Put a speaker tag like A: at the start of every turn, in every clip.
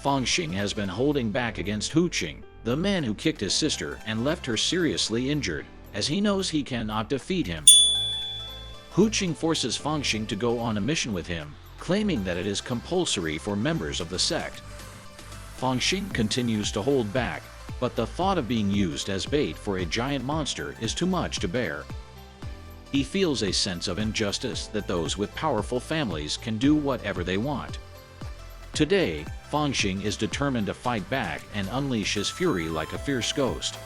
A: Fang Xing has been holding back against Hu Qing, the man who kicked his sister and left her seriously injured, as he knows he cannot defeat him. Hu Qing forces Fang Xing to go on a mission with him, claiming that it is compulsory for members of the sect. Fang Xing continues to hold back, but the thought of being used as bait for a giant monster is too much to bear. He feels a sense of injustice that those with powerful families can do whatever they want. Today, Fang Xing is determined to fight back and unleash his fury like a fierce ghost.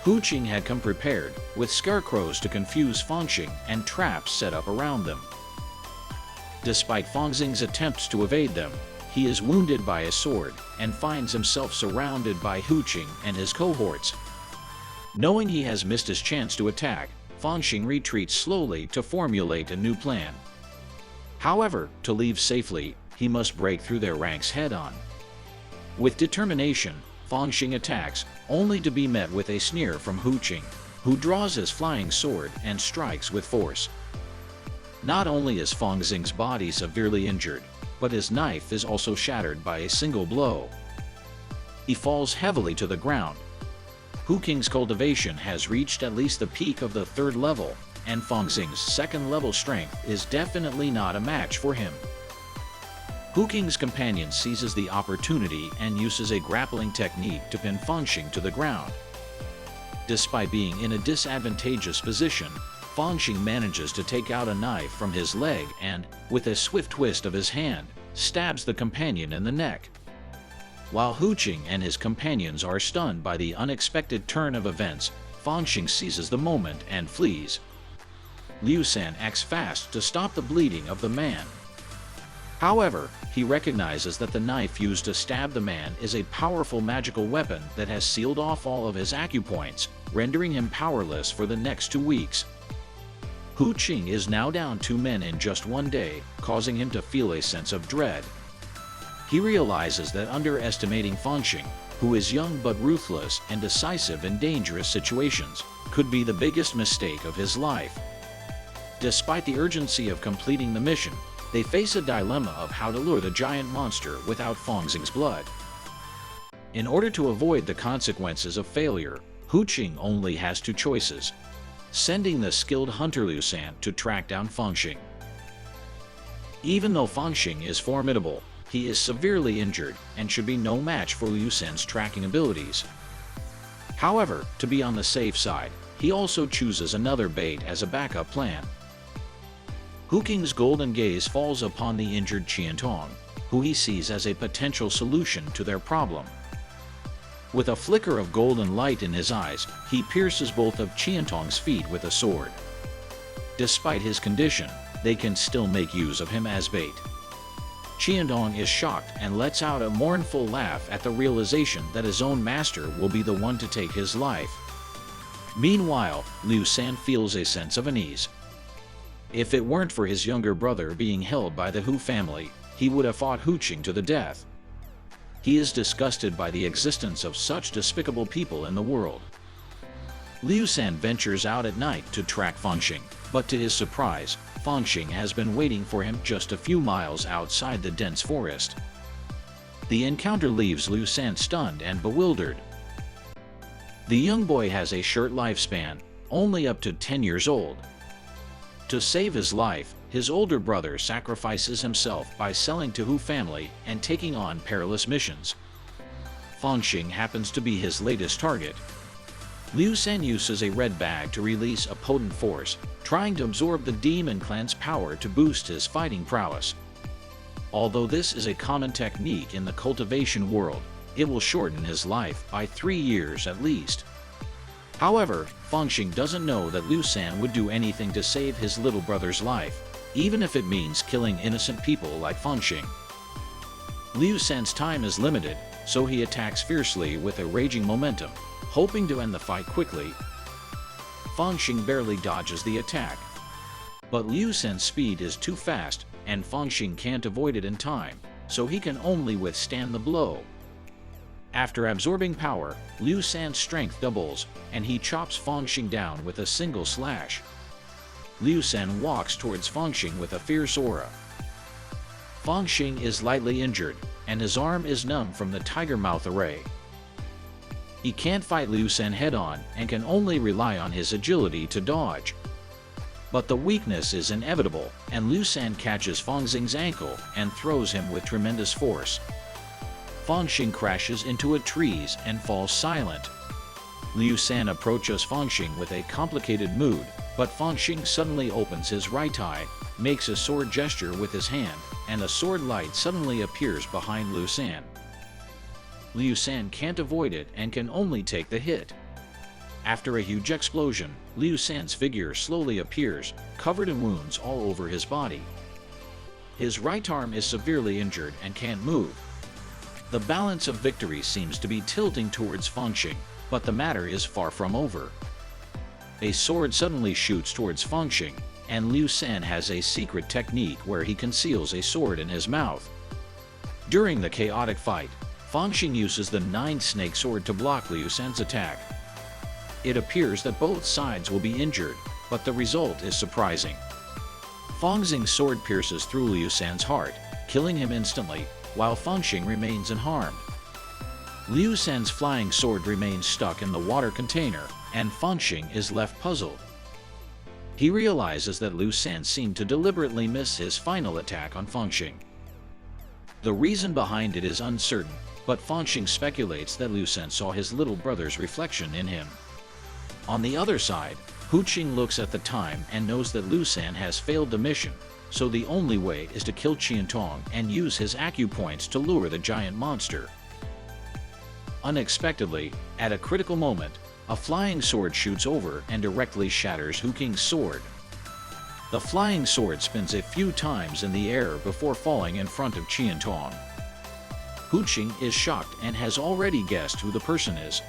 A: Hu Qing had come prepared, with scarecrows to confuse Fang Xing and traps set up around them. Despite Fang Xing's attempts to evade them, he is wounded by a sword and finds himself surrounded by Hu Qing and his cohorts. Knowing he has missed his chance to attack, Fang Xing retreats slowly to formulate a new plan. However, to leave safely, he must break through their ranks head-on. With determination, Fang Xing attacks, only to be met with a sneer from Hu Qing, who draws his flying sword and strikes with force. Not only is Fang Xing's body severely injured, but his knife is also shattered by a single blow. He falls heavily to the ground. Hu Qing's cultivation has reached at least the peak of the 3rd level, and Fang Xing's 2nd level strength is definitely not a match for him. Hu Qing's companion seizes the opportunity and uses a grappling technique to pin Fang Xing to the ground. Despite being in a disadvantageous position, Fang Xing manages to take out a knife from his leg and, with a swift twist of his hand, stabs the companion in the neck. While Hu Qing and his companions are stunned by the unexpected turn of events, Fang Xing seizes the moment and flees. Liu San acts fast to stop the bleeding of the man. However, he recognizes that the knife used to stab the man is a powerful magical weapon that has sealed off all of his acupoints, rendering him powerless for the next 2 weeks. Hu Qing is now down 2 men in just 1 day, causing him to feel a sense of dread. He realizes that underestimating Fang Xing, who is young but ruthless and decisive in dangerous situations, could be the biggest mistake of his life. Despite the urgency of completing the mission, they face a dilemma of how to lure the giant monster without Fang Xing's blood. In order to avoid the consequences of failure, Hu Qing only has 2 choices: sending the skilled hunter Liu San to track down Fang Xing. Even though Fang Xing is formidable, he is severely injured and should be no match for Liu San's tracking abilities. However, to be on the safe side, he also chooses another bait as a backup plan. Hu Qing's golden gaze falls upon the injured Qiantong, who he sees as a potential solution to their problem. With a flicker of golden light in his eyes, he pierces both of Qiantong's feet with a sword. Despite his condition, they can still make use of him as bait. Qiantong is shocked and lets out a mournful laugh at the realization that his own master will be the one to take his life. Meanwhile, Liu San feels a sense of unease. If it weren't for his younger brother being held by the Hu family, he would have fought Hu Qing to the death. He is disgusted by the existence of such despicable people in the world. Liu San ventures out at night to track Fang Xing, but to his surprise, Fang Xing has been waiting for him just a few miles outside the dense forest. The encounter leaves Liu San stunned and bewildered. The young boy has a short lifespan, only up to 10 years old. To save his life, his older brother sacrifices himself by selling to Hu family and taking on perilous missions. Fang Xing happens to be his latest target. Liu San uses a red bag to release a potent force, trying to absorb the demon clan's power to boost his fighting prowess. Although this is a common technique in the cultivation world, it will shorten his life by 3 years at least. However, Fang Xing doesn't know that Liu San would do anything to save his little brother's life, even if it means killing innocent people like Fang Xing. Liu San's time is limited, so he attacks fiercely with a raging momentum, hoping to end the fight quickly. Fang Xing barely dodges the attack. But Liu San's speed is too fast, and Fang Xing can't avoid it in time, so he can only withstand the blow. After absorbing power, Liu San's strength doubles, and he chops Fang Xing down with a single slash. Liu San walks towards Fang Xing with a fierce aura. Fang Xing is lightly injured, and his arm is numb from the tiger mouth array. He can't fight Liu San head-on and can only rely on his agility to dodge. But the weakness is inevitable, and Liu San catches Fang Xing's ankle and throws him with tremendous force. Fang Xing crashes into a tree and falls silent. Liu San approaches Fang Xing with a complicated mood, but Fang Xing suddenly opens his right eye, makes a sword gesture with his hand, and a sword light suddenly appears behind Liu San. Liu San can't avoid it and can only take the hit. After a huge explosion, Liu San's figure slowly appears, covered in wounds all over his body. His right arm is severely injured and can't move. The balance of victory seems to be tilting towards Fang Xing, but the matter is far from over. A sword suddenly shoots towards Fang Xing, and Liu San has a secret technique where he conceals a sword in his mouth. During the chaotic fight, Fang Xing uses the nine-snake sword to block Liu San's attack. It appears that both sides will be injured, but the result is surprising. Fang Xing's sword pierces through Liu San's heart, killing him instantly, while Fang Xing remains unharmed. Liu San's flying sword remains stuck in the water container, and Fang Xing is left puzzled. He realizes that Liu San seemed to deliberately miss his final attack on Fang Xing. The reason behind it is uncertain, but Fang Xing speculates that Liu San saw his little brother's reflection in him. On the other side, Hu Qing looks at the time and knows that Liu San has failed the mission, so the only way is to kill Qiantong and use his acupoints to lure the giant monster. Unexpectedly, at a critical moment, a flying sword shoots over and directly shatters Hu Qing's sword. The flying sword spins a few times in the air before falling in front of Qiantong. Hu Qing is shocked and has already guessed who the person is.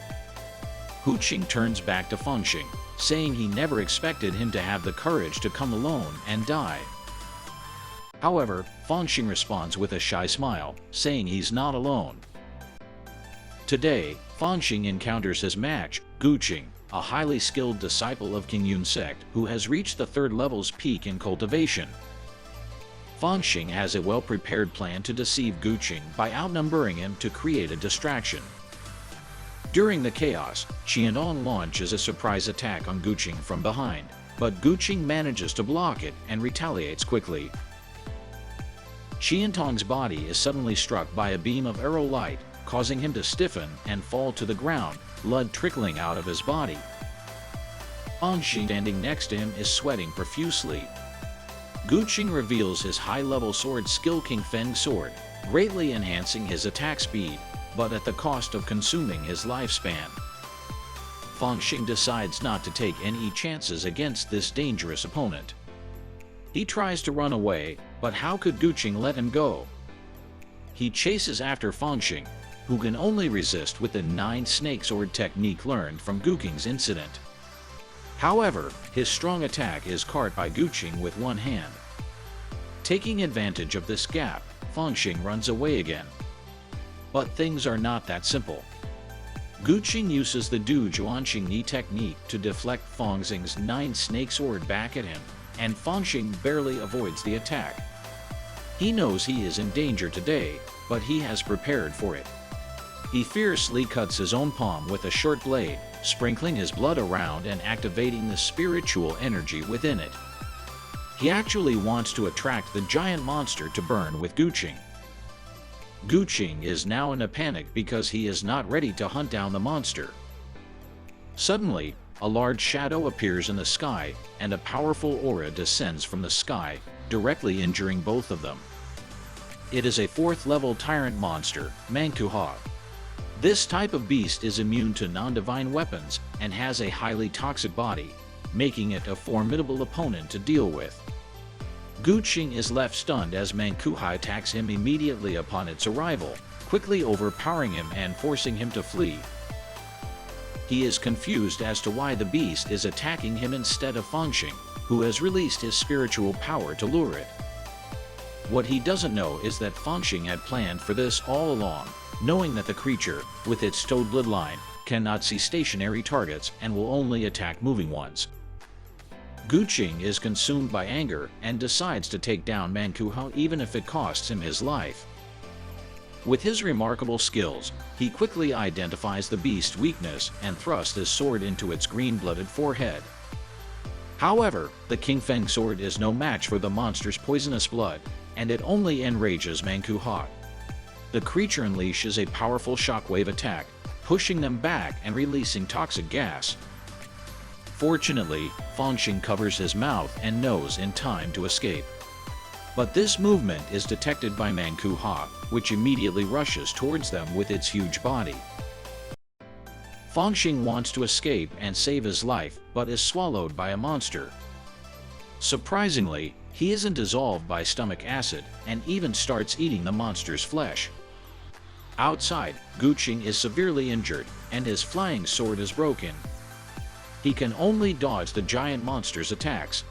A: Hu Qing turns back to Fang Xing, saying he never expected him to have the courage to come alone and die. However, Fang Xing responds with a shy smile, saying he's not alone. Today, Fang Xing encounters his match, Gu Qing, a highly skilled disciple of King Yun sect who has reached the third level's peak in cultivation. Fang Xing has a well-prepared plan to deceive Gu Qing by outnumbering him to create a distraction. During the chaos, Qiantong launches a surprise attack on Gu Qing from behind, but Gu Qing manages to block it and retaliates quickly. Qiantong's body is suddenly struck by a beam of arrow light, causing him to stiffen and fall to the ground, blood trickling out of his body. Fang Xing standing next to him is sweating profusely. Gu Qing reveals his high-level sword skill King Feng sword, greatly enhancing his attack speed, but at the cost of consuming his lifespan. Fang Xing decides not to take any chances against this dangerous opponent. He tries to run away, but how could Gu Qing let him go? He chases after Fang Xing, who can only resist with the nine-snake sword technique learned from Gu Qing's incident. However, his strong attack is caught by Gu Qing with one hand. Taking advantage of this gap, Fang Xing runs away again. But things are not that simple. Gu Qing uses the Du Zhuanxing Ni technique to deflect Fang Xing's nine-snake sword back at him, and Fang Xing barely avoids the attack. He knows he is in danger today, but he has prepared for it. He fiercely cuts his own palm with a short blade, sprinkling his blood around and activating the spiritual energy within it. He actually wants to attract the giant monster to burn with Gu Qing. Gu Qing is now in a panic because he is not ready to hunt down the monster. Suddenly, a large shadow appears in the sky, and a powerful aura descends from the sky, directly injuring both of them. It is a fourth-level tyrant monster, Manhwa. This type of beast is immune to non-divine weapons and has a highly toxic body, making it a formidable opponent to deal with. Gu Qing is left stunned as Manhwa attacks him immediately upon its arrival, quickly overpowering him and forcing him to flee. He is confused as to why the beast is attacking him instead of Fang Xing, who has released his spiritual power to lure it. What he doesn't know is that Fang Xing had planned for this all along, knowing that the creature, with its toad bloodline, cannot see stationary targets and will only attack moving ones. Gu Qing is consumed by anger and decides to take down Manhwa even if it costs him his life. With his remarkable skills, he quickly identifies the beast's weakness and thrusts his sword into its green-blooded forehead. However, the King Feng sword is no match for the monster's poisonous blood, and it only enrages Manhwa. The creature unleashes a powerful shockwave attack, pushing them back and releasing toxic gas. Fortunately, Fang Xing covers his mouth and nose in time to escape. But this movement is detected by Manhwa, which immediately rushes towards them with its huge body. Fang Xing wants to escape and save his life, but is swallowed by a monster. Surprisingly, he isn't dissolved by stomach acid and even starts eating the monster's flesh. Outside, Guqing is severely injured and his flying sword is broken. He can only dodge the giant monster's attacks.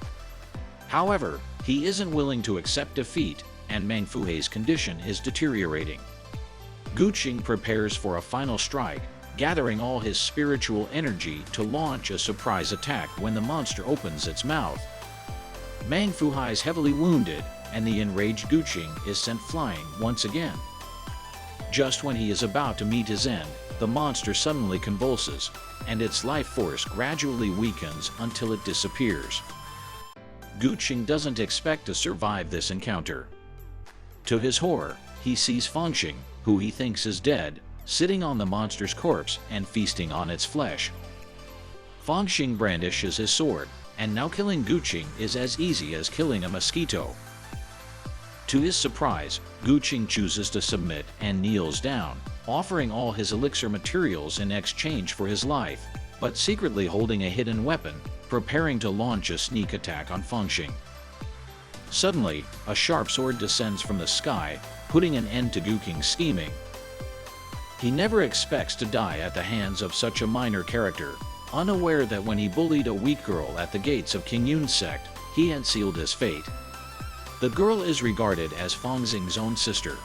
A: However, he isn't willing to accept defeat, and Manhwa's condition is deteriorating. Guqing prepares for a final strike, gathering all his spiritual energy to launch a surprise attack when the monster opens its mouth. Manhwa is heavily wounded, and the enraged Guqing is sent flying once again. Just when he is about to meet his end, the monster suddenly convulses, and its life force gradually weakens until it disappears. Guqing doesn't expect to survive this encounter. To his horror, he sees Fang Xing, who he thinks is dead, sitting on the monster's corpse and feasting on its flesh. Fang Xing brandishes his sword, and now killing Guqing is as easy as killing a mosquito. To his surprise, Guqing chooses to submit and kneels down, offering all his elixir materials in exchange for his life, but secretly holding a hidden weapon, preparing to launch a sneak attack on Fang Xing. Suddenly, a sharp sword descends from the sky, putting an end to Guqing's scheming. He never expects to die at the hands of such a minor character, unaware that when he bullied a weak girl at the gates of King Yun's sect, he had sealed his fate. The girl is regarded as Fang Xing's own sister.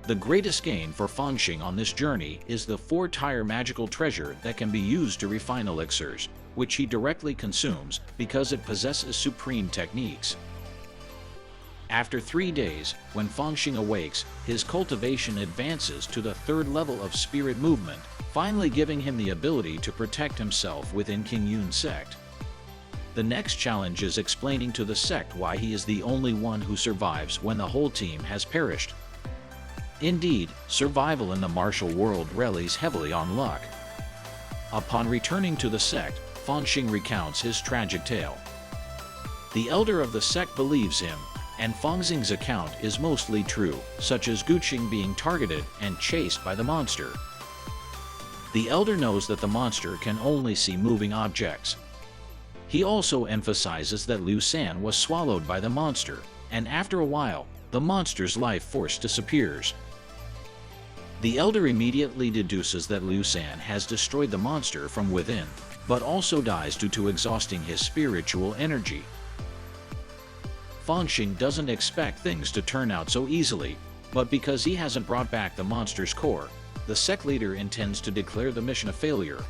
A: The greatest gain for Fang Xing on this journey is the 4-tire magical treasure that can be used to refine elixirs, which he directly consumes because it possesses supreme techniques. After 3 days, when Fang Xing awakes, his cultivation advances to the 3rd level of spirit movement, finally giving him the ability to protect himself within King Yun's sect. The next challenge is explaining to the sect why he is the only one who survives when the whole team has perished. Indeed, survival in the martial world relies heavily on luck. Upon returning to the sect, Fang Xing recounts his tragic tale. The elder of the sect believes him, and Fang Xing's account is mostly true, such as Guqing being targeted and chased by the monster. The elder knows that the monster can only see moving objects. He also emphasizes that Liu San was swallowed by the monster, and after a while, the monster's life force disappears. The elder immediately deduces that Liu San has destroyed the monster from within, but also dies due to exhausting his spiritual energy. Fang Xing doesn't expect things to turn out so easily, but because he hasn't brought back the monster's core, the sect leader intends to declare the mission a failure.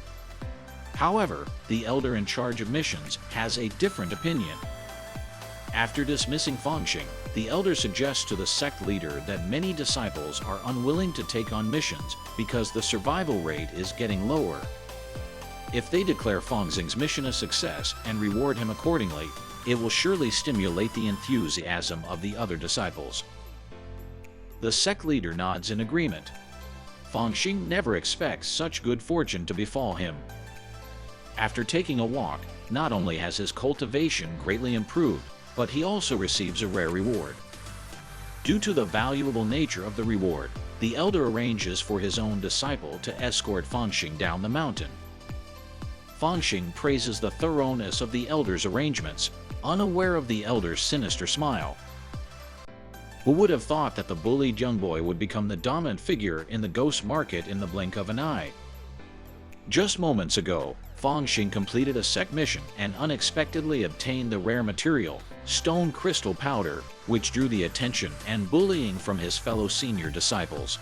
A: However, the elder in charge of missions has a different opinion. After dismissing Fang Xing, the elder suggests to the sect leader that many disciples are unwilling to take on missions because the survival rate is getting lower. If they declare Fang Xing's mission a success and reward him accordingly, it will surely stimulate the enthusiasm of the other disciples. The sect leader nods in agreement. Fang Xing never expects such good fortune to befall him. After taking a walk, not only has his cultivation greatly improved, but he also receives a rare reward. Due to the valuable nature of the reward, the elder arranges for his own disciple to escort Fang Xing down the mountain. Fang Xing praises the thoroughness of the elder's arrangements, unaware of the elder's sinister smile. Who would have thought that the bullied young boy would become the dominant figure in the ghost market in the blink of an eye? Just moments ago, Fang Xing completed a sect mission and unexpectedly obtained the rare material, stone crystal powder, which drew the attention and bullying from his fellow senior disciples.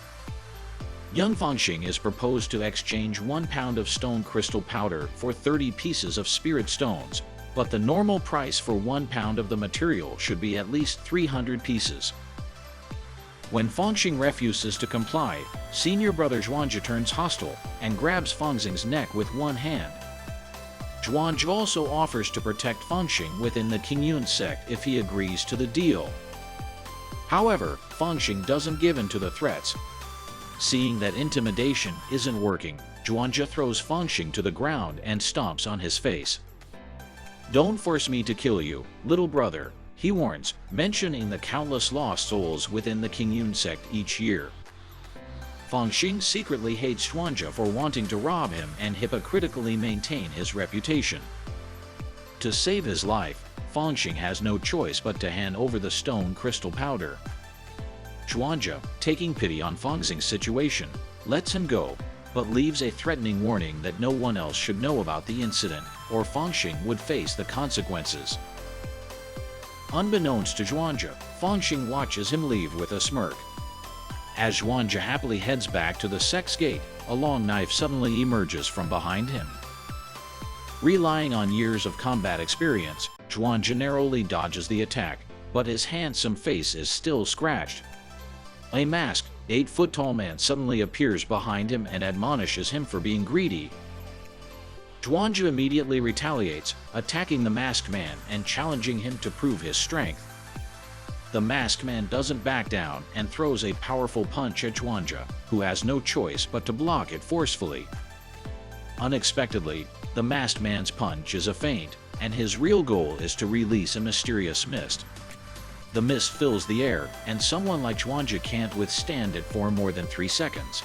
A: Young Fang Xing is proposed to exchange 1 pound of stone crystal powder for 30 pieces of spirit stones, but the normal price for 1 pound of the material should be at least 300 pieces. When Fang Xing refuses to comply, senior brother Zhuangzi turns hostile and grabs Fang Xing's neck with one hand. Zhuangzi also offers to protect Fang Xing within the Qingyun sect if he agrees to the deal. However, Fang Xing doesn't give in to the threats. Seeing that intimidation isn't working, Zhuangzi throws Fang Xing to the ground and stomps on his face. "Don't force me to kill you, little brother," he warns, mentioning the countless lost souls within the Qingyun sect each year. Fang Xing secretly hates Zhuangzi for wanting to rob him and hypocritically maintain his reputation. To save his life, Fang Xing has no choice but to hand over the stone crystal powder. Zhuangzi, taking pity on Fang Xing's situation, lets him go, but leaves a threatening warning that no one else should know about the incident, or Fang Xing would face the consequences. Unbeknownst to Zhuangzi, Fang Xing watches him leave with a smirk. As Zhuangzi happily heads back to the sect's gate, a long knife suddenly emerges from behind him. Relying on years of combat experience, Zhuangzi narrowly dodges the attack, but his handsome face is still scratched. A masked, 8-foot-tall man suddenly appears behind him and admonishes him for being greedy. Zhuangzi immediately retaliates, attacking the masked man and challenging him to prove his strength. The masked man doesn't back down and throws a powerful punch at Zhuangzi, who has no choice but to block it forcefully. Unexpectedly, the masked man's punch is a feint, and his real goal is to release a mysterious mist. The mist fills the air, and someone like Zhuangzi can't withstand it for more than 3 seconds.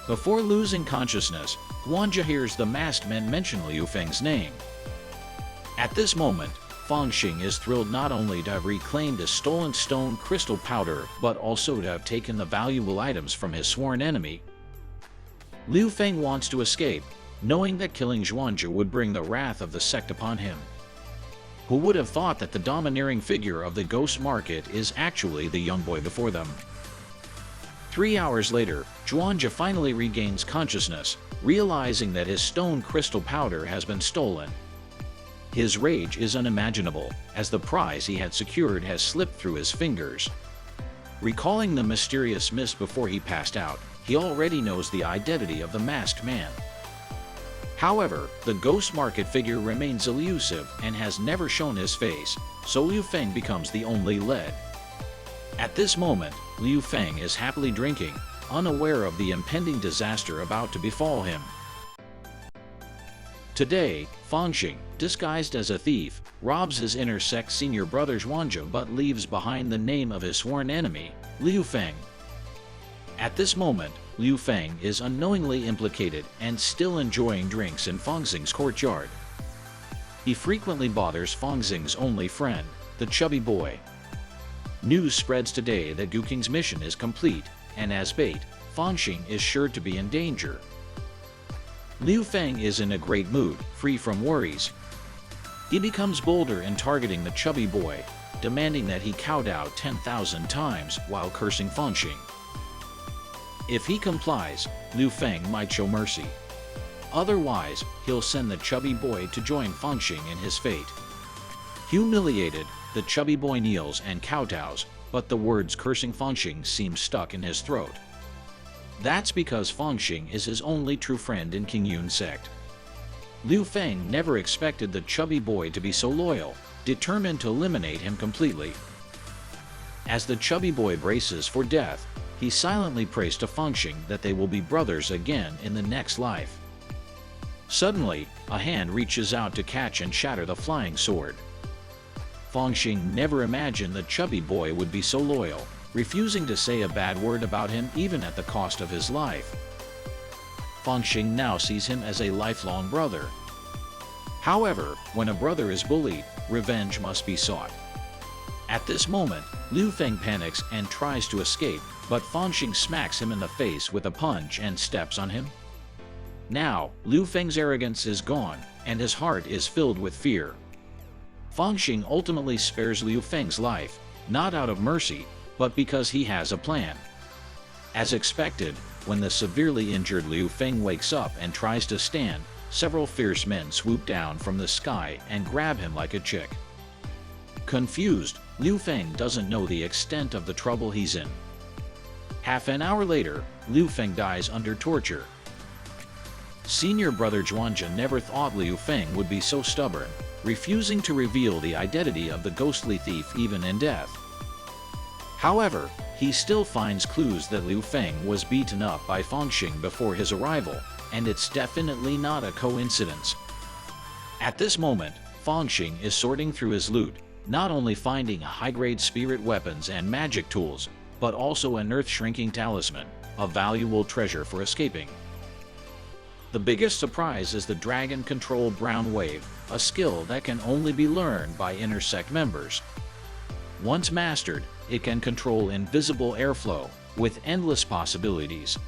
A: Before losing consciousness, Zhuangzi hears the masked man mention Liu Feng's name. At this moment, Fang Xing is thrilled not only to have reclaimed his stolen stone crystal powder, but also to have taken the valuable items from his sworn enemy. Liu Feng wants to escape, knowing that killing Zhuangzi would bring the wrath of the sect upon him. Who would have thought that the domineering figure of the ghost market is actually the young boy before them? 3 hours later, Zhuangzi finally regains consciousness, realizing that his stone crystal powder has been stolen. His rage is unimaginable, as the prize he had secured has slipped through his fingers. Recalling the mysterious mist before he passed out, he already knows the identity of the masked man. However, the ghost market figure remains elusive and has never shown his face, so Liu Feng becomes the only lead. At this moment, Liu Feng is happily drinking, unaware of the impending disaster about to befall him. Today, Fang Xing, disguised as a thief, robs his inner sect senior brother Zhuangzi but leaves behind the name of his sworn enemy, Liu Feng. At this moment, Liu Feng is unknowingly implicated and still enjoying drinks in Fang Xing's courtyard. He frequently bothers Fang Xing's only friend, the chubby boy. News spreads today that Gu Qing's mission is complete, and as bait, Fang Xing is sure to be in danger. Liu Feng is in a great mood, free from worries. He becomes bolder in targeting the chubby boy, demanding that he kowtow 10,000 times while cursing Fang Xing. If he complies, Liu Feng might show mercy. Otherwise, he'll send the chubby boy to join Fang Xing in his fate. Humiliated, the chubby boy kneels and kowtows, but the words cursing Fang Xing seem stuck in his throat. That's because Fang Xing is his only true friend in Qingyun sect. Liu Feng never expected the chubby boy to be so loyal, determined to eliminate him completely. As the chubby boy braces for death, he silently prays to Fang Xing that they will be brothers again in the next life. Suddenly, a hand reaches out to catch and shatter the flying sword. Fang Xing never imagined the chubby boy would be so loyal, refusing to say a bad word about him even at the cost of his life. Fang Xing now sees him as a lifelong brother. However, when a brother is bullied, revenge must be sought. At this moment, Liu Feng panics and tries to escape, but Fang Xing smacks him in the face with a punch and steps on him. Now, Liu Feng's arrogance is gone, and his heart is filled with fear. Fang Xing ultimately spares Liu Feng's life, not out of mercy, but because he has a plan. As expected, when the severely injured Liu Feng wakes up and tries to stand, several fierce men swoop down from the sky and grab him like a chick. Confused, Liu Feng doesn't know the extent of the trouble he's in. Half an hour later, Liu Feng dies under torture. Senior brother Zhuanjia never thought Liu Feng would be so stubborn, refusing to reveal the identity of the ghostly thief even in death. However, he still finds clues that Liu Feng was beaten up by Fang Xing before his arrival, and it's definitely not a coincidence. At this moment, Fang Xing is sorting through his loot, not only finding high-grade spirit weapons and magic tools, but also an earth-shrinking talisman, a valuable treasure for escaping. The biggest surprise is the Dragon Control Brown Wave, a skill that can only be learned by inner sect members. Once mastered, it can control invisible airflow, with endless possibilities.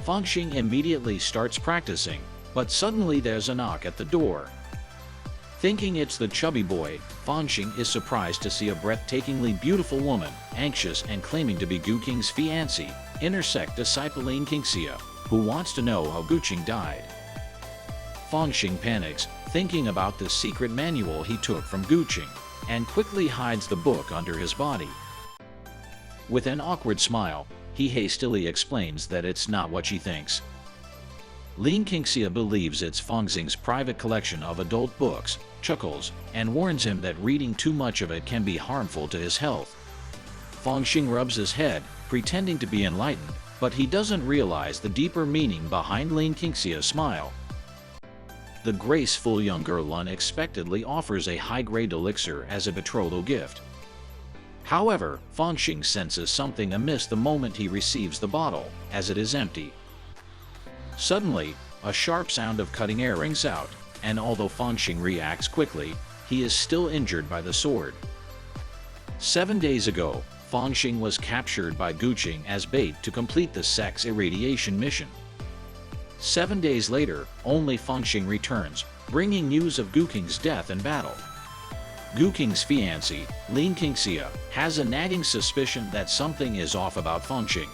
A: Fang Xing immediately starts practicing, but suddenly there's a knock at the door. Thinking it's the chubby boy, Fang Xing is surprised to see a breathtakingly beautiful woman, anxious and claiming to be Gu Qing's fiancée, inner sect disciple Lin Qingxia, who wants to know how Gu Qing died. Fang Xing panics, thinking about the secret manual he took from Gu Qing, and quickly hides the book under his body. With an awkward smile, he hastily explains that it's not what she thinks. Lin Qingxia believes it's Fang Xing's private collection of adult books, chuckles, and warns him that reading too much of it can be harmful to his health. Fang Xing rubs his head, pretending to be enlightened, but he doesn't realize the deeper meaning behind Lin Qingxia's smile. The graceful young girl unexpectedly offers a high-grade elixir as a betrothal gift. However, Fang Xing senses something amiss the moment he receives the bottle, as it is empty. Suddenly, a sharp sound of cutting air rings out, and although Fang Xing reacts quickly, he is still injured by the sword. 7 days ago, Fang Xing was captured by Gu Qing as bait to complete the sex irradiation mission. 7 days later, only Fang Xing returns, bringing news of Gu Qing's death in battle. Gu Qing's fiancée, Lin Qingxia, has a nagging suspicion that something is off about Fang Xing.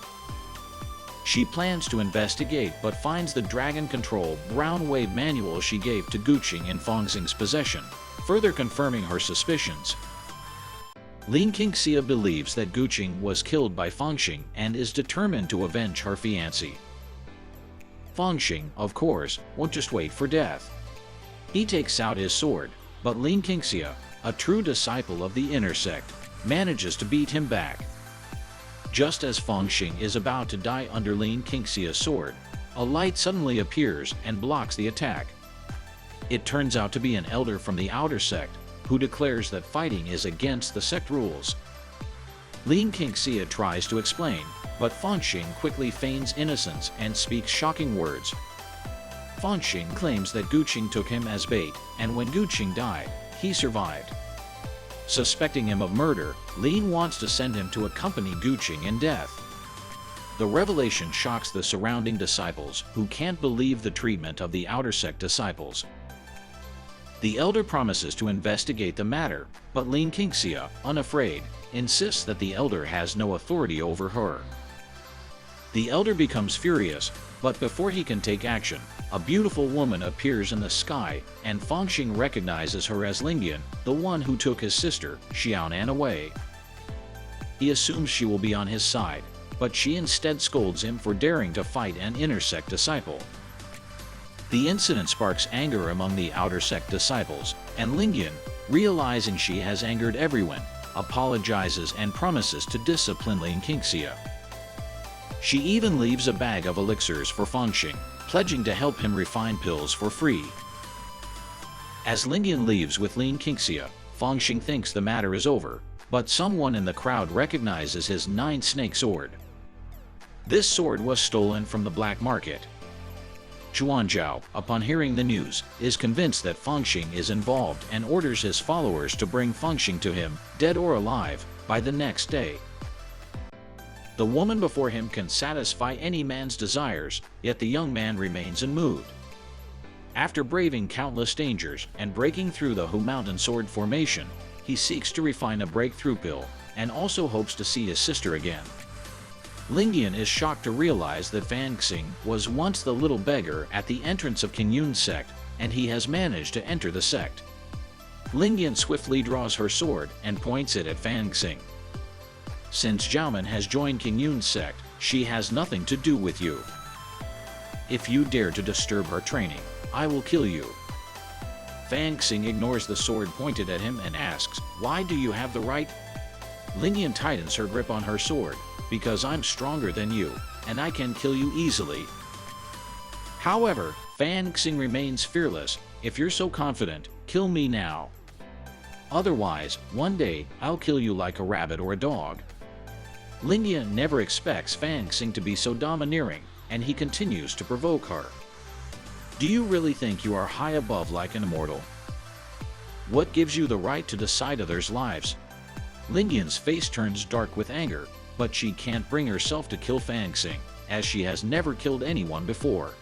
A: She plans to investigate but finds the Dragon Control Brown Wave manual she gave to Gu Qing in Fang Xing's possession, further confirming her suspicions. Lin Qingxia believes that Gu Qing was killed by Fang Xing and is determined to avenge her fiancé. Fang Xing, of course, won't just wait for death. He takes out his sword, but Lin Qingxia, a true disciple of the inner sect, manages to beat him back. Just as Fang Xing is about to die under Lin Qingxia's sword, a light suddenly appears and blocks the attack. It turns out to be an elder from the outer sect, who declares that fighting is against the sect rules. Lin Qingxia tries to explain, but Fang Xing quickly feigns innocence and speaks shocking words. Fang Xing claims that Gu Qing took him as bait, and when Gu Qing died, he survived. Suspecting him of murder, Lin wants to send him to accompany Gu Qing in death. The revelation shocks the surrounding disciples, who can't believe the treatment of the outer sect disciples. The elder promises to investigate the matter, but Lin Qingxia, unafraid, insists that the elder has no authority over her. The elder becomes furious, but before he can take action, a beautiful woman appears in the sky, and Fang Xing recognizes her as Lingyan, the one who took his sister, Xiaonan, away. He assumes she will be on his side, but she instead scolds him for daring to fight an inner sect disciple. The incident sparks anger among the outer sect disciples, and Lingyan, realizing she has angered everyone, apologizes and promises to discipline Lin Qingxia. She even leaves a bag of elixirs for Fang Xing, pledging to help him refine pills for free. As Lingyan leaves with Lin Qingxia, Fang Xing thinks the matter is over, but someone in the crowd recognizes his 9-snake sword. This sword was stolen from the black market. Zhuanzhao, upon hearing the news, is convinced that Fang Xing is involved and orders his followers to bring Fang Xing to him, dead or alive, by the next day. The woman before him can satisfy any man's desires, yet the young man remains unmoved. After braving countless dangers and breaking through the Hu Mountain Sword Formation, he seeks to refine a breakthrough pill, and also hopes to see his sister again. Lingyan is shocked to realize that Fang Xing was once the little beggar at the entrance of King Yun's sect, and he has managed to enter the sect. Lingyan swiftly draws her sword and points it at Fang Xing. Since Zhaoman has joined King Yun's sect, she has nothing to do with you. If you dare to disturb her training, I will kill you. Fang Xing ignores the sword pointed at him and asks, "Why do you have the right?" Lingyan tightens her grip on her sword, "Because I'm stronger than you, and I can kill you easily." However, Fang Xing remains fearless. "If you're so confident, kill me now. Otherwise, one day, I'll kill you like a rabbit or a dog." Lingyan never expects Fang Xing to be so domineering, and he continues to provoke her. "Do you really think you are high above like an immortal? What gives you the right to decide others' lives?" Lingyan's face turns dark with anger, but she can't bring herself to kill Fang Xing, as she has never killed anyone before.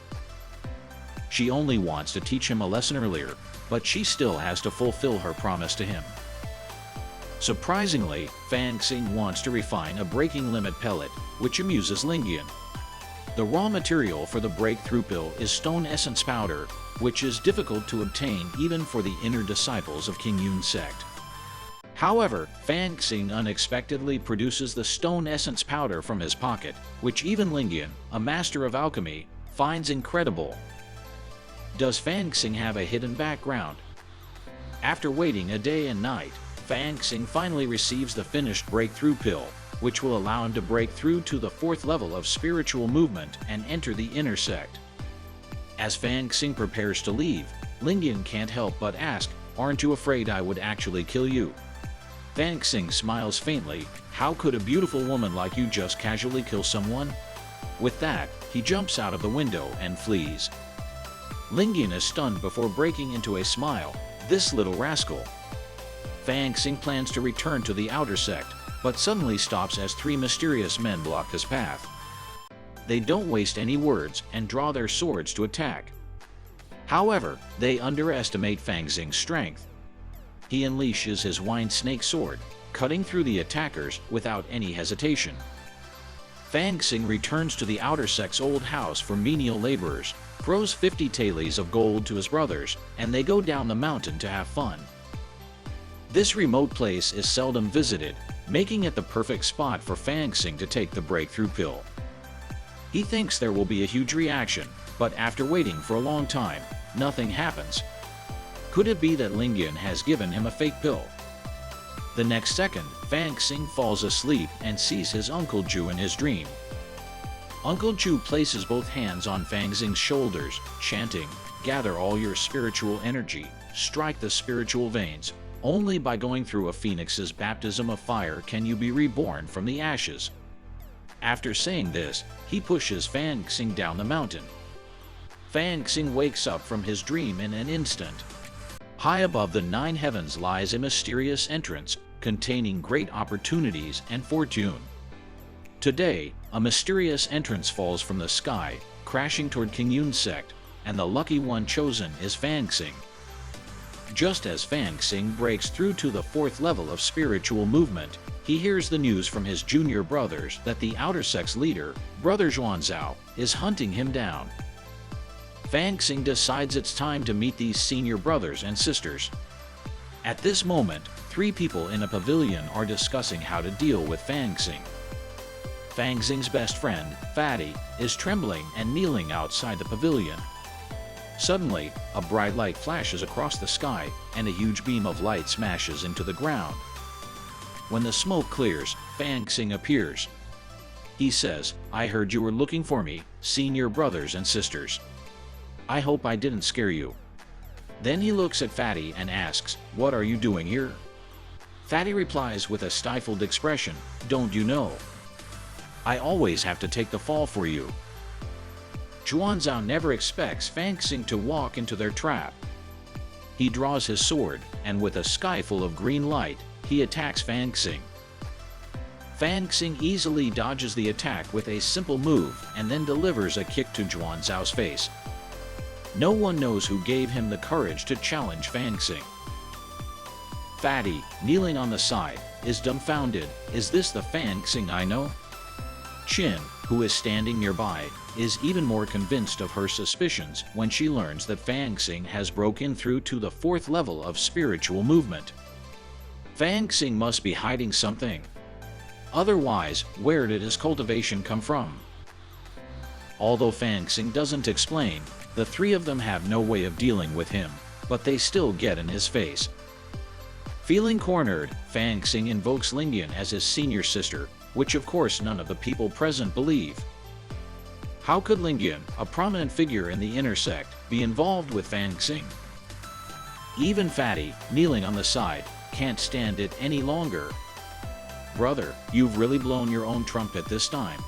A: She only wants to teach him a lesson earlier, but she still has to fulfill her promise to him. Surprisingly, Fang Xing wants to refine a breaking limit pellet, which amuses Lingyan. The raw material for the breakthrough pill is stone essence powder, which is difficult to obtain even for the inner disciples of King Yun's sect. However, Fang Xing unexpectedly produces the stone essence powder from his pocket, which even Lingyan, a master of alchemy, finds incredible. Does Fang Xing have a hidden background? After waiting a day and night, Fang Xing finally receives the finished breakthrough pill, which will allow him to break through to the 4th level of spiritual movement and enter the inner sect. As Fang Xing prepares to leave, Lingyan can't help but ask, "Aren't you afraid I would actually kill you?" Fang Xing smiles faintly, "How could a beautiful woman like you just casually kill someone?" With that, he jumps out of the window and flees. Lingyan is stunned before breaking into a smile. This little rascal. Fang Xing plans to return to the outer sect, but suddenly stops as 3 mysterious men block his path. They don't waste any words and draw their swords to attack. However, they underestimate Fang Xing's strength. He unleashes his wine snake sword, cutting through the attackers without any hesitation. Fang Xing returns to the outer sect's old house for menial laborers, throws 50 taels of gold to his brothers, and they go down the mountain to have fun. This remote place is seldom visited, making it the perfect spot for Fang Xing to take the breakthrough pill. He thinks there will be a huge reaction, but after waiting for a long time, nothing happens. Could it be that Lingyan has given him a fake pill? The next second, Fang Xing falls asleep and sees his Uncle Ju in his dream. Uncle Ju places both hands on Fang Xing's shoulders, chanting, "Gather all your spiritual energy, strike the spiritual veins. Only by going through a phoenix's baptism of fire can you be reborn from the ashes." After saying this, he pushes Fang Xing down the mountain. Fang Xing wakes up from his dream in an instant. High above the 9 heavens lies a mysterious entrance, containing great opportunities and fortune. Today, a mysterious entrance falls from the sky, crashing toward King Yun's sect, and the lucky one chosen is Fang Xing. Just as Fang Xing breaks through to the 4th level of spiritual movement, he hears the news from his junior brothers that the outer sect's leader, Brother Xuanzao, is hunting him down. Fang Xing decides it's time to meet these senior brothers and sisters. At this moment, 3 people in a pavilion are discussing how to deal with Fang Xing. Fang Xing's best friend, Fatty, is trembling and kneeling outside the pavilion. Suddenly, a bright light flashes across the sky, and a huge beam of light smashes into the ground. When the smoke clears, Fang Xing appears. He says, "I heard you were looking for me, senior brothers and sisters. I hope I didn't scare you." Then he looks at Fatty and asks, "What are you doing here?" Fatty replies with a stifled expression, "Don't you know? I always have to take the fall for you." Xuanzao never expects Fang Xing to walk into their trap. He draws his sword, and with a sky full of green light, he attacks Fang Xing. Fang Xing easily dodges the attack with a simple move and then delivers a kick to Xuanzao's face. No one knows who gave him the courage to challenge Fang Xing. Fatty, kneeling on the side, is dumbfounded. Is this the Fang Xing I know? Chin, who is standing nearby, is even more convinced of her suspicions when she learns that Fang Xing has broken through to the 4th level of spiritual movement. Fang Xing must be hiding something. Otherwise, where did his cultivation come from? Although Fang Xing doesn't explain, the three of them have no way of dealing with him, but they still get in his face. Feeling cornered, Fang Xing invokes Lingyan as his senior sister, which of course none of the people present believe. How could Lingyan, a prominent figure in the inner sect, be involved with Fang Xing? Even Fatty, kneeling on the side, can't stand it any longer. Brother, you've really blown your own trumpet this time.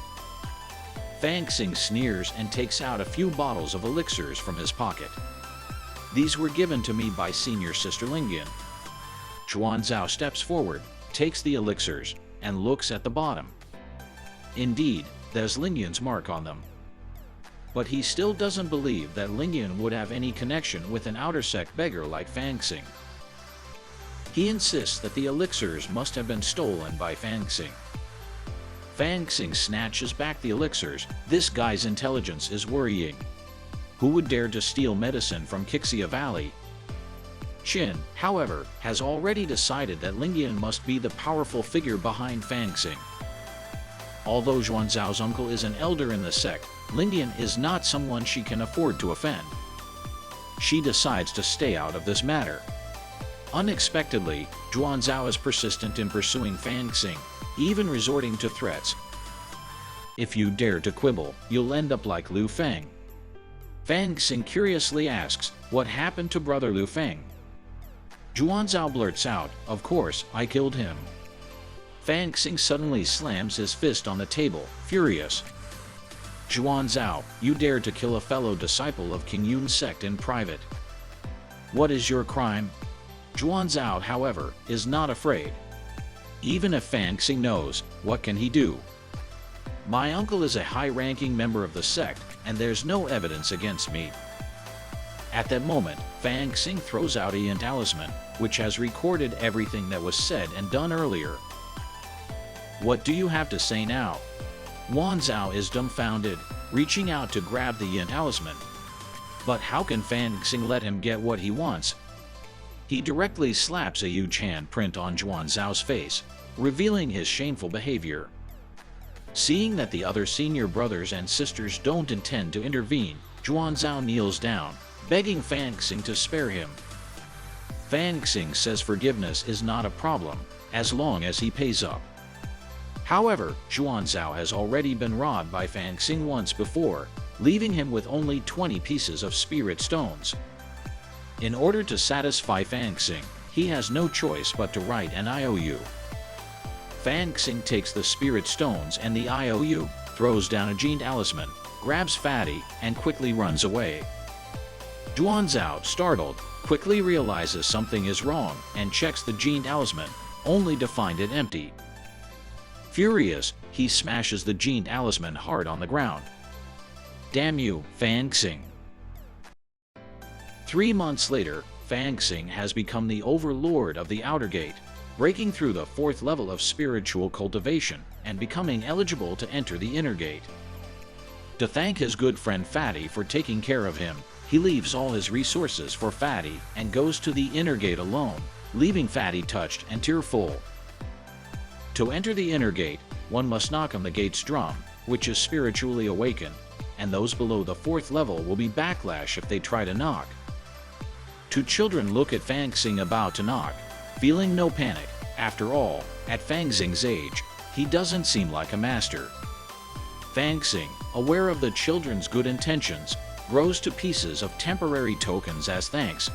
A: Fang Xing sneers and takes out a few bottles of elixirs from his pocket. These were given to me by senior sister Lingyan. Zhuanzhao steps forward, takes the elixirs, and looks at the bottom. Indeed, there's Lingyan's mark on them. But he still doesn't believe that Lingyan would have any connection with an outer sect beggar like Fang Xing. He insists that the elixirs must have been stolen by Fang Xing. Fang Xing snatches back the elixirs. This guy's intelligence is worrying. Who would dare to steal medicine from Qixia Valley? Qin, however, has already decided that Lingyan must be the powerful figure behind Fang Xing. Although Zhuanzhao's uncle is an elder in the sect, Lingyan is not someone she can afford to offend. She decides to stay out of this matter. Unexpectedly, Zhuanzhao is persistent in pursuing Fang Xing, even resorting to threats. If you dare to quibble, you'll end up like Lu Feng. Fang Xing curiously asks, what happened to brother Lu Feng? Zhuanzhao blurts out, of course, I killed him. Fang Xing suddenly slams his fist on the table, furious. Zhuanzhao, you dared to kill a fellow disciple of King Yun's sect in private. What is your crime? Zhuanzhao, however, is not afraid. Even if Fang Xing knows, what can he do? My uncle is a high-ranking member of the sect, and there's no evidence against me. At that moment, Fang Xing throws out a yin talisman, which has recorded everything that was said and done earlier. What do you have to say now? Zhuanzhao is dumbfounded, reaching out to grab the yin talisman. But how can Fang Xing let him get what he wants? He directly slaps a huge handprint on Zhuanzhao's face, revealing his shameful behavior. Seeing that the other senior brothers and sisters don't intend to intervene, Zhuanzhao kneels down, begging Fang Xing to spare him. Fang Xing says forgiveness is not a problem, as long as he pays up. However, Zhuanzhao has already been robbed by Fang Xing once before, leaving him with only 20 pieces of spirit stones. In order to satisfy Fang Xing, he has no choice but to write an IOU. Fang Xing takes the spirit stones and the IOU, throws down a gene talisman, grabs Fatty, and quickly runs away. Zhuanzhao, startled, quickly realizes something is wrong and checks the gene talisman, only to find it empty. Furious, he smashes the gene talisman hard on the ground. Damn you, Fang Xing. 3 months later, Fang Xing has become the overlord of the Outer Gate, breaking through the 4th level of spiritual cultivation and becoming eligible to enter the Inner Gate. To thank his good friend Fatty for taking care of him, he leaves all his resources for Fatty and goes to the Inner Gate alone, leaving Fatty touched and tearful. To enter the Inner Gate, one must knock on the gate's drum, which is spiritually awakened, and those below the 4th level will be backlash if they try to knock. Two children look at Fang Xing about to knock, feeling no panic. After all, at Fang Xing's age, he doesn't seem like a master. Fang Xing, aware of the children's good intentions, grows to pieces of temporary tokens as thanks.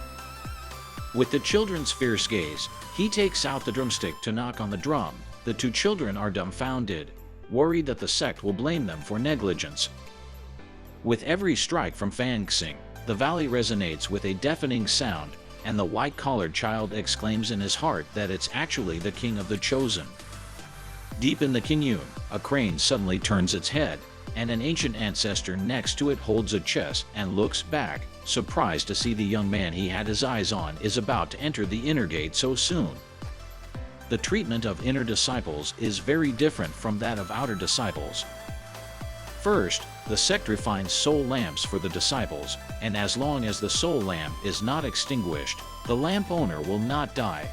A: With the children's fierce gaze, he takes out the drumstick to knock on the drum. The two children are dumbfounded, worried that the sect will blame them for negligence. With every strike from Fang Xing, the valley resonates with a deafening sound, and the white-collared child exclaims in his heart that it's actually the king of the chosen. Deep in the Qingyun, a crane suddenly turns its head, and an ancient ancestor next to it holds a chest and looks back, surprised to see the young man he had his eyes on is about to enter the Inner Gate so soon. The treatment of inner disciples is very different from that of outer disciples. First, the sect refines soul lamps for the disciples, and as long as the soul lamp is not extinguished, the lamp owner will not die.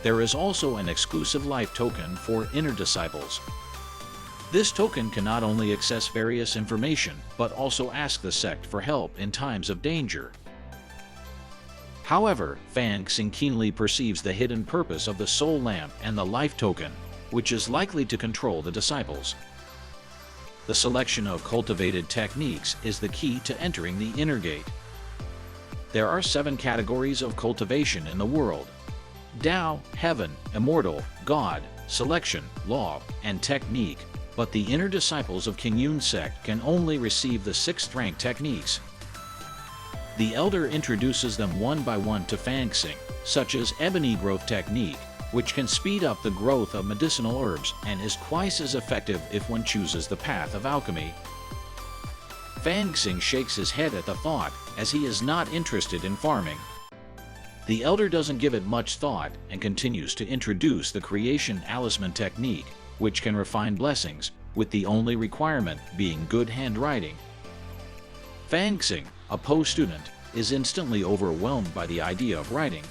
A: There is also an exclusive life token for inner disciples. This token can not only access various information, but also ask the sect for help in times of danger. However, Fang Xing keenly perceives the hidden purpose of the soul lamp and the life token, which is likely to control the disciples. The selection of cultivated techniques is the key to entering the inner gate. There are 7 categories of cultivation in the world: Tao, heaven, immortal, God, selection, law, and technique, but the inner disciples of King Yun sect can only receive the 6th rank techniques. The elder introduces them one by one to Fang Xing, such as ebony growth technique, which can speed up the growth of medicinal herbs and is twice as effective if one chooses the path of alchemy. Fang Xing shakes his head at the thought, as he is not interested in farming. The elder doesn't give it much thought and continues to introduce the creation talisman technique, which can refine blessings, with the only requirement being good handwriting. Fang Xing, a Po student, is instantly overwhelmed by the idea of writing.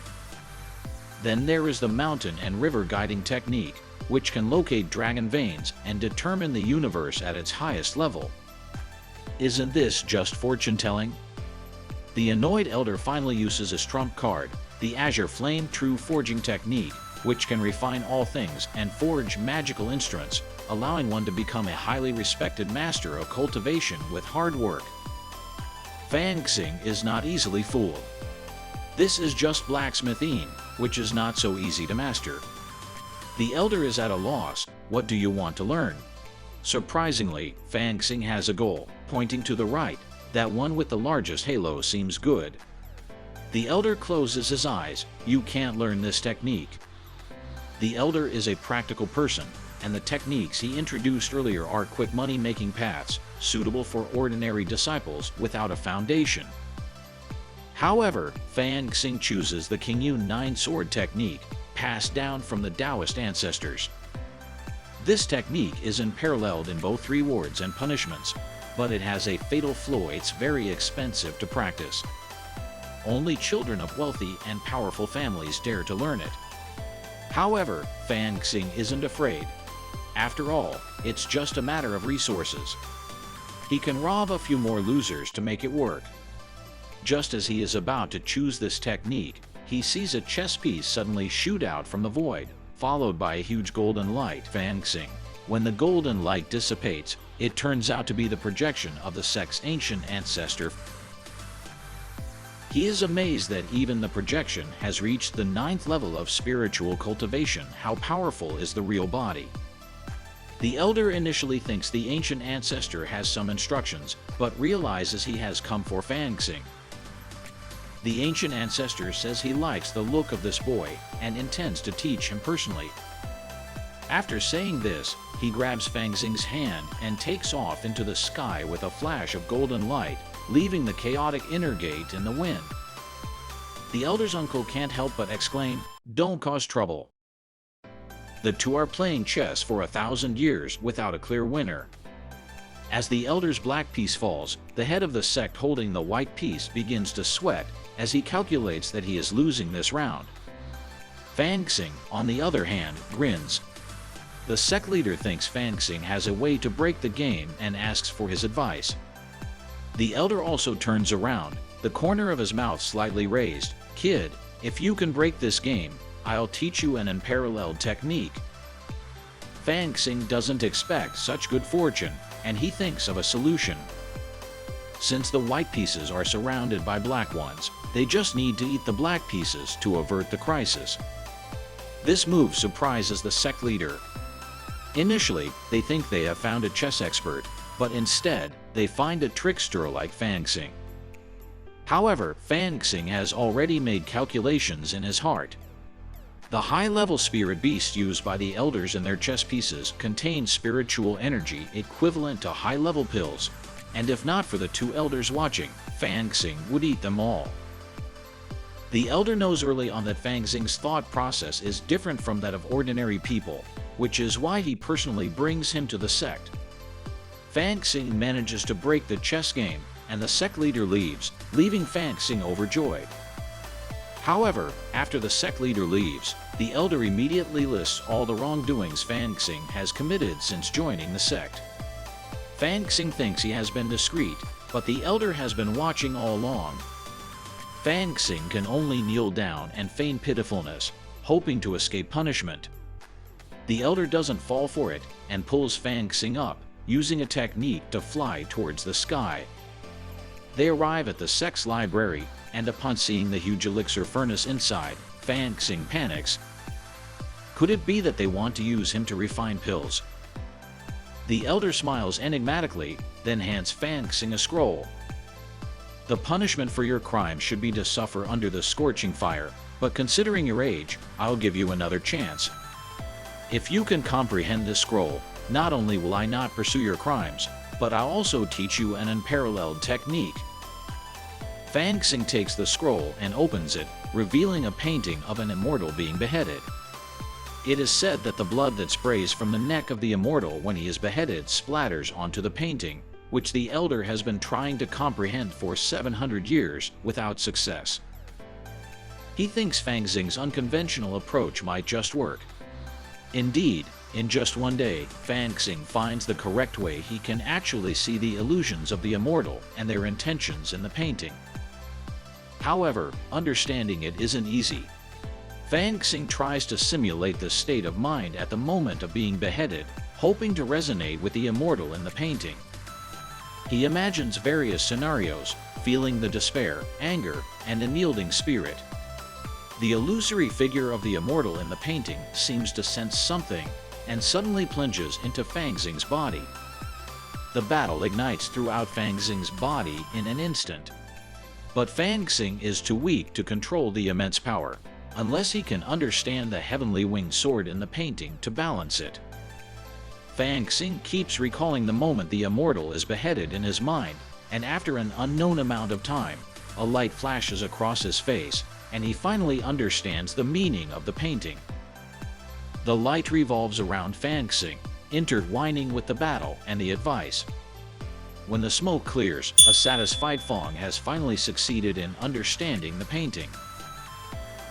A: Then there is the mountain and river guiding technique, which can locate dragon veins and determine the universe at its highest level. Isn't this just fortune-telling? The annoyed elder finally uses his trump card, the Azure Flame True Forging technique, which can refine all things and forge magical instruments, allowing one to become a highly respected master of cultivation with hard work. Fang Xing is not easily fooled. This is just blacksmithing, which is not so easy to master. The elder is at a loss. What do you want to learn? Surprisingly, Fang Xing has a goal, pointing to the right. That one with the largest halo seems good. The elder closes his eyes. You can't learn this technique. The elder is a practical person, and the techniques he introduced earlier are quick money-making paths, suitable for ordinary disciples without a foundation. However, Fang Xing chooses the King Yun 9 sword technique, passed down from the Taoist ancestors. This technique is unparalleled in both rewards and punishments, but it has a fatal flaw: it's very expensive to practice. Only children of wealthy and powerful families dare to learn it. However, Fang Xing isn't afraid. After all, it's just a matter of resources. He can rob a few more losers to make it work. Just as he is about to choose this technique, he sees a chess piece suddenly shoot out from the void, followed by a huge golden light. Fang Xing. When the golden light dissipates, it turns out to be the projection of the sect's ancient ancestor. He is amazed that even the projection has reached the 9th level of spiritual cultivation. How powerful is the real body? The elder initially thinks the ancient ancestor has some instructions, but realizes he has come for Fang Xing. The ancient ancestor says he likes the look of this boy and intends to teach him personally. After saying this, he grabs Fang Xing's hand and takes off into the sky with a flash of golden light, leaving the chaotic inner gate in the wind. The elder's uncle can't help but exclaim, "Don't cause trouble." The two are playing chess for 1,000 years without a clear winner. As the elder's black piece falls, the head of the sect holding the white piece begins to sweat as he calculates that he is losing this round. Fang Xing, on the other hand, grins. The sect leader thinks Fang Xing has a way to break the game and asks for his advice. The elder also turns around, the corner of his mouth slightly raised. "Kid, if you can break this game, I'll teach you an unparalleled technique." Fang Xing doesn't expect such good fortune, and he thinks of a solution. Since the white pieces are surrounded by black ones, they just need to eat the black pieces to avert the crisis. This move surprises the sect leader. Initially, they think they have found a chess expert, but instead, they find a trickster like Fang Xing. However, Fang Xing has already made calculations in his heart. The high-level spirit beast used by the elders in their chess pieces contains spiritual energy equivalent to high-level pills, and if not for the two elders watching, Fang Xing would eat them all. The elder knows early on that Fang Xing's thought process is different from that of ordinary people, which is why he personally brings him to the sect. Fang Xing manages to break the chess game, and the sect leader leaves, leaving Fang Xing overjoyed. However, after the sect leader leaves, the elder immediately lists all the wrongdoings Fang Xing has committed since joining the sect. Fang Xing thinks he has been discreet, but the elder has been watching all along. Fang Xing can only kneel down and feign pitifulness, hoping to escape punishment. The elder doesn't fall for it and pulls Fang Xing up, using a technique to fly towards the sky. They arrive at the sect's library, and upon seeing the huge elixir furnace inside, Fang Xing panics. Could it be that they want to use him to refine pills? The elder smiles enigmatically, then hands Fang Xing a scroll. The punishment for your crime should be to suffer under the scorching fire, but considering your age, I'll give you another chance. If you can comprehend this scroll, not only will I not pursue your crimes, but I'll also teach you an unparalleled technique. Fang Xing takes the scroll and opens it, revealing a painting of an immortal being beheaded. It is said that the blood that sprays from the neck of the immortal when he is beheaded splatters onto the painting, which the elder has been trying to comprehend for 700 years without success. He thinks Fang Xing's unconventional approach might just work. Indeed, in just one day, Fang Xing finds the correct way he can actually see the illusions of the immortal and their intentions in the painting. However, understanding it isn't easy. Fang Xing tries to simulate the state of mind at the moment of being beheaded, hoping to resonate with the immortal in the painting. He imagines various scenarios, feeling the despair, anger, and unyielding spirit. The illusory figure of the immortal in the painting seems to sense something, and suddenly plunges into Fang Xing's body. The battle ignites throughout Fang Xing's body in an instant. But Fang Xing is too weak to control the immense power, unless he can understand the heavenly winged sword in the painting to balance it. Fang Xing keeps recalling the moment the immortal is beheaded in his mind, and after an unknown amount of time, a light flashes across his face, and he finally understands the meaning of the painting. The light revolves around Fang Xing, intertwining with the battle and the advice. When the smoke clears, a satisfied Fang has finally succeeded in understanding the painting.